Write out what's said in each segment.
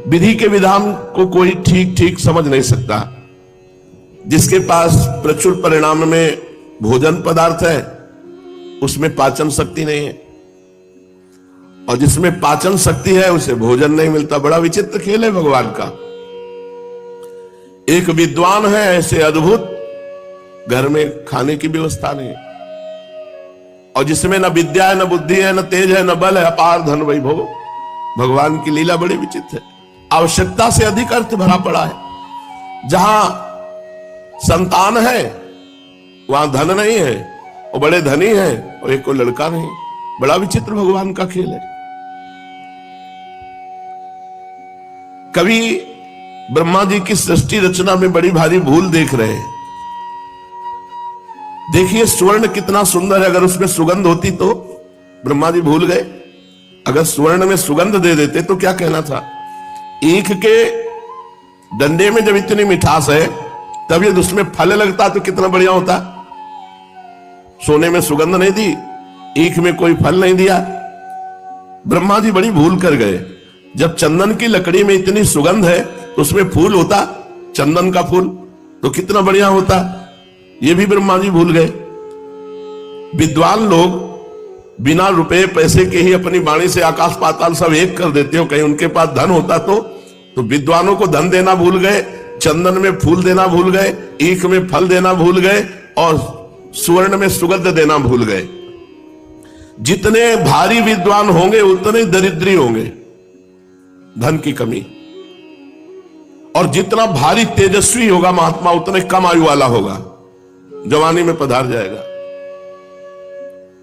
विधि के विधान को कोई ठीक ठीक समझ नहीं सकता। जिसके पास प्रचुर परिणाम में भोजन पदार्थ है उसमें पाचन शक्ति नहीं है, और जिसमें पाचन शक्ति है उसे भोजन नहीं मिलता। बड़ा विचित्र खेल है भगवान का। एक विद्वान है ऐसे अद्भुत, घर में खाने की व्यवस्था नहीं, और जिसमें न विद्या है, न बुद्धि है, न तेज है, न बल है, अपार धन वैभव। भगवान की लीला बड़ी विचित्र है। आवश्यकता से अधिक अर्थ भरा पड़ा है। जहां संतान है वहां धन नहीं है, और बड़े धनी है और एक को लड़का नहीं। बड़ा विचित्र भगवान का खेल है। कवि ब्रह्मा जी की सृष्टि रचना में बड़ी भारी भूल देख रहे हैं। देखिए स्वर्ण कितना सुंदर है, अगर उसमें सुगंध होती तो ब्रह्मा जी भूल गए। अगर स्वर्ण में सुगंध दे देते तो क्या कहना था। ईख के डंडे में जब इतनी मिठास है तब यदि उसमें फल लगता तो कितना बढ़िया होता। सोने में सुगंध नहीं दी, ईख में कोई फल नहीं दिया। ब्रह्मा जी बड़ी भूल कर गए। जब चंदन की लकड़ी में इतनी सुगंध है तो उसमें फूल होता, चंदन का फूल, तो कितना बढ़िया होता। ये भी ब्रह्मा जी भूल गए। विद्वान लोग बिना रुपए पैसे के ही अपनी वाणी से आकाश पाताल सब एक कर देते हो। कहीं उनके पास धन होता तो विद्वानों को धन देना भूल गए, चंदन में फूल देना भूल गए, ईख में फल देना भूल गए, और स्वर्ण में सुगंध देना भूल गए। जितने भारी विद्वान होंगे उतने दरिद्री होंगे, धन की कमी। और जितना भारी तेजस्वी होगा महात्मा उतने कम आयु वाला होगा, जवानी में पधार जाएगा।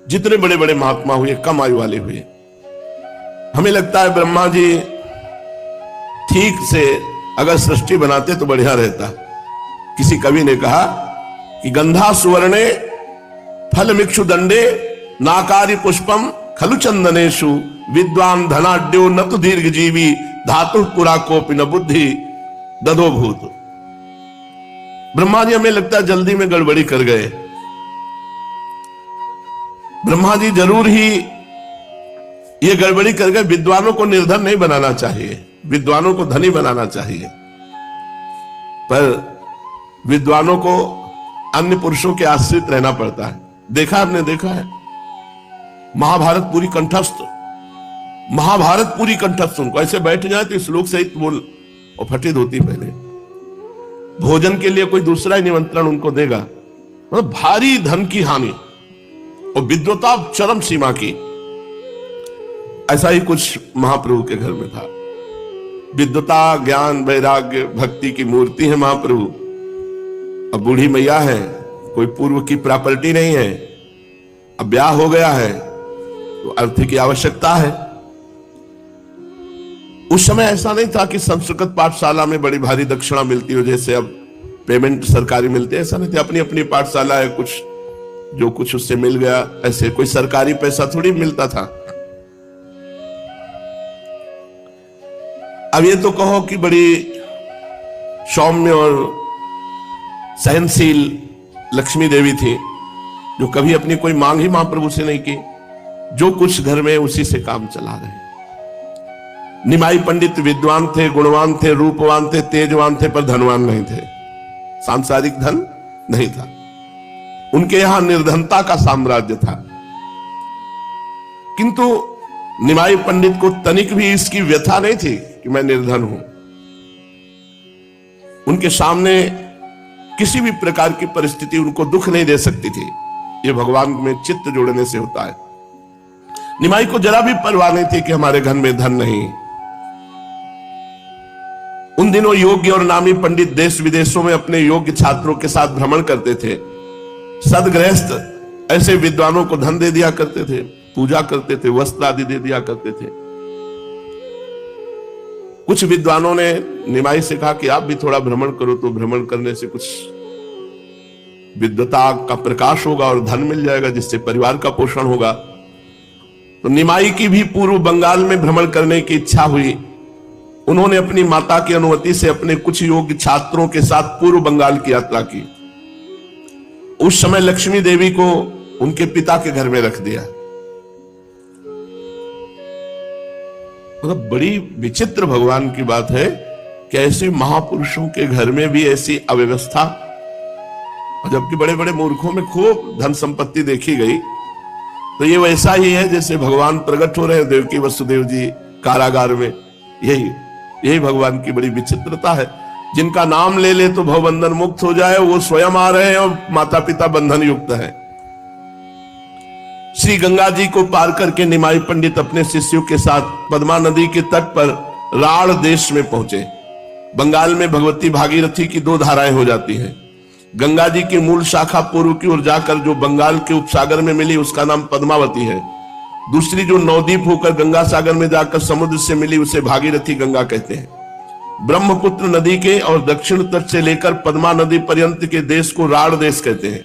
जितने बड़े बड़े महात्मा हुए कम आयु वाले हुए। हमें लगता है ब्रह्मा जी ठीक से अगर सृष्टि बनाते तो बढ़िया रहता। किसी कवि ने कहा कि गंधा सुवर्णे फल मिक्षु दंडे नाकारी पुष्पम खलु चंदनेशु विद्वान धनाढ्यो न तो दीर्घ जीवी धातु पुरा कोपि न बुद्धि दधो भूत। ब्रह्मा जी हमें लगता है जल्दी में गड़बड़ी कर गए। ब्रह्मा जी जरूर ही ये गड़बड़ी कर गए। विद्वानों को निर्धन नहीं बनाना चाहिए, विद्वानों को धनी बनाना चाहिए। पर विद्वानों को अन्य पुरुषों के आश्रित रहना पड़ता है। देखा आपने, देखा है महाभारत पूरी कंठस्थ, महाभारत पूरी कंठस्थ। उनको ऐसे बैठ जाए तो श्लोक सहित बोल और फटित होती। पहले भोजन के लिए कोई दूसरा ही निमंत्रण उनको देगा, मतलब भारी धन की हानि और विद्वता चरम सीमा की। ऐसा ही कुछ महाप्रभु के घर में था। विद्वता ज्ञान वैराग्य भक्ति की मूर्ति है महाप्रभु। अब बूढ़ी मैया है, कोई पूर्व की प्रॉपर्टी नहीं है, अब ब्याह हो गया है तो अर्थ की आवश्यकता है। उस समय ऐसा नहीं था कि संस्कृत पाठशाला में बड़ी भारी दक्षिणा मिलती हो, जैसे अब पेमेंट सरकारी मिलती है। ऐसा नहीं था, अपनी अपनी पाठशाला है, कुछ जो कुछ उससे मिल गया। ऐसे कोई सरकारी पैसा थोड़ी मिलता था। अब ये तो कहो कि बड़ी सौम्य और सहनशील लक्ष्मी देवी थी, जो कभी अपनी कोई मांग ही महाप्रभु से नहीं की। जो कुछ घर में उसी से काम चला रहे। निमाई पंडित विद्वान थे, गुणवान थे, रूपवान थे, तेजवान थे, पर धनवान नहीं थे। सांसारिक धन नहीं था उनके यहां, निर्धनता का साम्राज्य था। किंतु निमाई पंडित को तनिक भी इसकी व्यथा नहीं थी कि मैं निर्धन हूं। उनके सामने किसी भी प्रकार की परिस्थिति उनको दुख नहीं दे सकती थी। यह भगवान में चित्त जोड़ने से होता है। निमाई को जरा भी परवाह नहीं थी कि हमारे घर में धन नहीं। उन दिनों योग्य और नामी पंडित देश विदेशों में अपने योग्य छात्रों के साथ भ्रमण करते थे। सदगृहस्थ ऐसे विद्वानों को धन दे दिया करते थे, पूजा करते थे, वस्त्र आदि दे दिया करते थे। कुछ विद्वानों ने निमाई से कहा कि आप भी थोड़ा भ्रमण करो, तो भ्रमण करने से कुछ विद्वता का प्रकाश होगा और धन मिल जाएगा, जिससे परिवार का पोषण होगा। तो निमाई की भी पूर्व बंगाल में भ्रमण करने की इच्छा हुई। उन्होंने अपनी माता की अनुमति से अपने कुछ योग्य छात्रों के साथ पूर्व बंगाल की यात्रा की। उस समय लक्ष्मी देवी को उनके पिता के घर में रख दिया। मतलब बड़ी विचित्र भगवान की बात है कि ऐसे महापुरुषों के घर में भी ऐसी अव्यवस्था, जबकि बड़े बड़े मूर्खों में खूब धन संपत्ति देखी गई। तो ये वैसा ही है जैसे भगवान प्रकट हो रहे हैं देवकी वसुदेव जी कारागार में। यही भगवान की बड़ी विचित्रता है। जिनका नाम ले ले तो भवबंधन मुक्त हो जाए, वो स्वयं आ रहे हैं और माता पिता बंधन युक्त है। श्री गंगा जी को पार करके निमाई पंडित अपने शिष्यों के साथ पद्मा नदी के तट पर राढ़ देश में पहुंचे। बंगाल में भगवती भागीरथी की 2 धाराएं हो जाती हैं। गंगा जी की मूल शाखा पूर्व की ओर जाकर जो बंगाल के उपसागर में मिली उसका नाम पद्मावती है। दूसरी जो नवद्वीप होकर गंगा सागर में जाकर समुद्र से मिली उसे भागीरथी गंगा कहते हैं। ब्रह्मपुत्र नदी के और दक्षिण तट से लेकर पद्मा नदी पर्यंत के देश को राढ़ देश कहते हैं।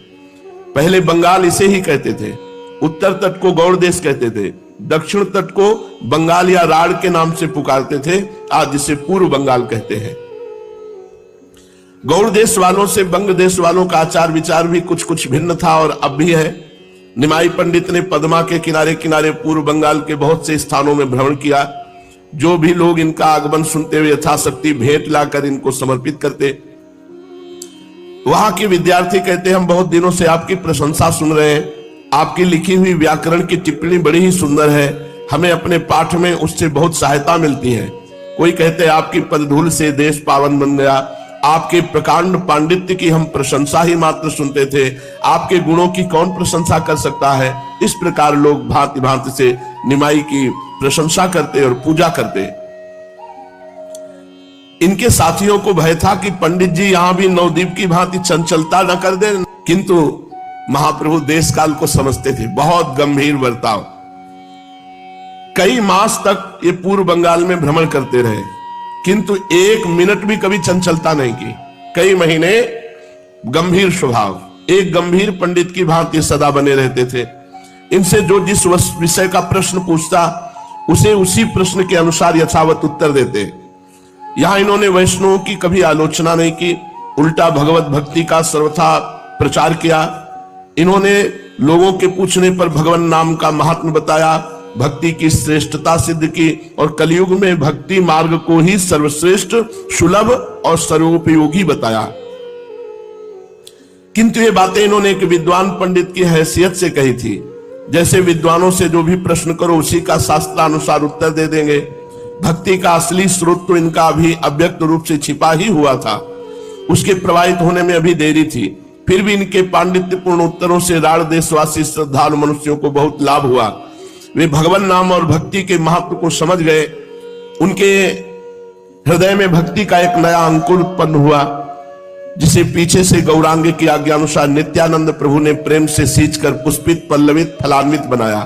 पहले बंगाल इसे ही कहते थे। उत्तर तट को गौड़ देश कहते थे। दक्षिण तट को बंगाल या राढ़ के नाम से पुकारते थे, आज जिसे पूर्व बंगाल कहते हैं। गौड़ देश वालों से बंग देश वालों का आचार विचार भी कुछ कुछ भिन्न था और अब भी है। निमाई पंडित ने पद्मा के किनारे किनारे पूर्व बंगाल के बहुत से स्थानों में भ्रमण किया। जो भी लोग इनका आगमन सुनते हुए यथाशक्ति भेंट लाकर इनको समर्पित करते। वहां के विद्यार्थी कहते, हम बहुत दिनों से आपकी प्रशंसा सुन रहे हैं। आपकी लिखी हुई व्याकरण की टिप्पणी बड़ी ही सुंदर है, हमें अपने पाठ में उससे बहुत सहायता मिलती है। कोई कहते आपकी पदधूल से देश पावन बन गया। आपके प्रकांड पांडित्य की हम प्रशंसा ही मात्र सुनते थे, आपके गुणों की कौन प्रशंसा कर सकता है। इस प्रकार लोग भांति भांति से निमाई की प्रशंसा करते और पूजा करते। इनके साथियों को भय था कि पंडित जी यहां भी नवद्वीप की भांति चंचलता न कर दे, किंतु महाप्रभु देश काल को समझते थे। बहुत गंभीर बर्ताव। कई मास तक ये पूर्व बंगाल में भ्रमण करते रहे, किंतु 1 मिनट भी कभी चंचलता नहीं की। कई महीने गंभीर स्वभाव, एक गंभीर पंडित की भांति सदा बने रहते थे। इनसे जो जिस विषय का प्रश्न पूछता उसे उसी प्रश्न के अनुसार यथावत उत्तर देते। यहां इन्होंने वैष्णवों की कभी आलोचना नहीं की, उल्टा भगवत भक्ति का सर्वथा प्रचार किया। इन्होंने लोगों के पूछने पर भगवान नाम का महात्म्य बताया, भक्ति की श्रेष्ठता सिद्ध की और कलयुग में भक्ति मार्ग को ही सर्वश्रेष्ठ, सुलभ और सर्वोपयोगी बताया। किंतु ये बातें इन्होंने एक विद्वान पंडित की हैसियत से कही थी। जैसे विद्वानों से जो भी प्रश्न करो उसी का शास्त्रानुसार उत्तर दे देंगे। भक्ति का असली स्रोत तो इनका अभी अव्यक्त रूप से छिपा ही हुआ था, उसके प्रवाहित होने में अभी देरी थी। फिर भी इनके पांडित्यपूर्ण उत्तरों से राढ़ देशवासी श्रद्धालु मनुष्यों को बहुत लाभ हुआ। वे भगवान नाम और भक्ति के महत्व को समझ गए। उनके हृदय में भक्ति का एक नया अंकुर उत्पन्न हुआ, जिसे पीछे से गौरांग की आज्ञा अनुसार नित्यानंद प्रभु ने प्रेम से सींचकर पुष्पित, पल्लवित, फलान्वित बनाया।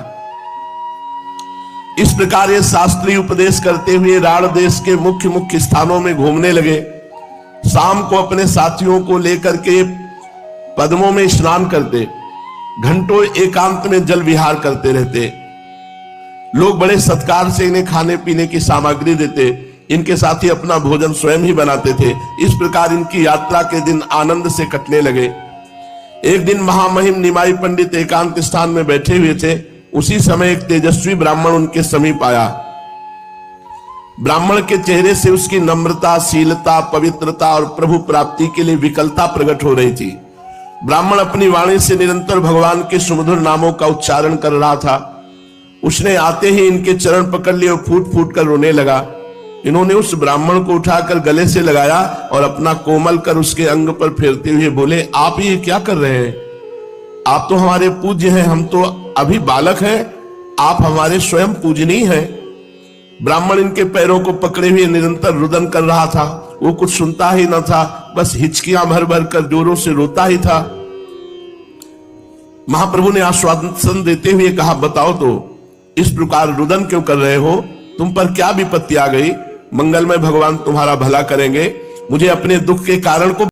इस प्रकार ये शास्त्रीय उपदेश करते हुए राढ़ देश के मुख्य मुख्य स्थानों में घूमने लगे। शाम को अपने साथियों को लेकर के पद्मों में स्नान करते, घंटों एकांत में जल विहार करते रहते। लोग बड़े सत्कार से इन्हें खाने पीने की सामग्री देते। इनके साथी अपना भोजन स्वयं ही बनाते थे। इस प्रकार इनकी यात्रा के दिन आनंद से कटने लगे। एक दिन महामहिम निमाई पंडित एकांत स्थान में बैठे हुए थे। उसी समय एक तेजस्वी ब्राह्मण उनके समीप आया। ब्राह्मण के चेहरे से उसकी नम्रता, शीलता, पवित्रता और प्रभु प्राप्ति के लिए विकलता प्रकट हो रही थी। ब्राह्मण अपनी वाणी से निरंतर भगवान के सुमधुर नामों का उच्चारण कर रहा था। उसने आते ही इनके चरण पकड़ लिए और फूट फूट कर रोने लगा। इन्होंने उस ब्राह्मण को उठाकर गले से लगाया और अपना कोमल कर उसके अंग पर फेरते हुए बोले, आप ये क्या कर रहे हैं? आप तो हमारे पूज्य हैं, हम तो अभी बालक हैं, आप हमारे स्वयं पूजनीय हैं। ब्राह्मण इनके पैरों को पकड़े हुए निरंतर रुदन कर रहा था। वो कुछ सुनता ही न था, बस हिचकियां भर भर कर जोरों से रोता ही था। महाप्रभु ने आश्वासन देते हुए कहा, बताओ तो इस प्रकार रुदन क्यों कर रहे हो? तुम पर क्या विपत्ति आ गई? मंगलमय भगवान तुम्हारा भला करेंगे। मुझे अपने दुख के कारण को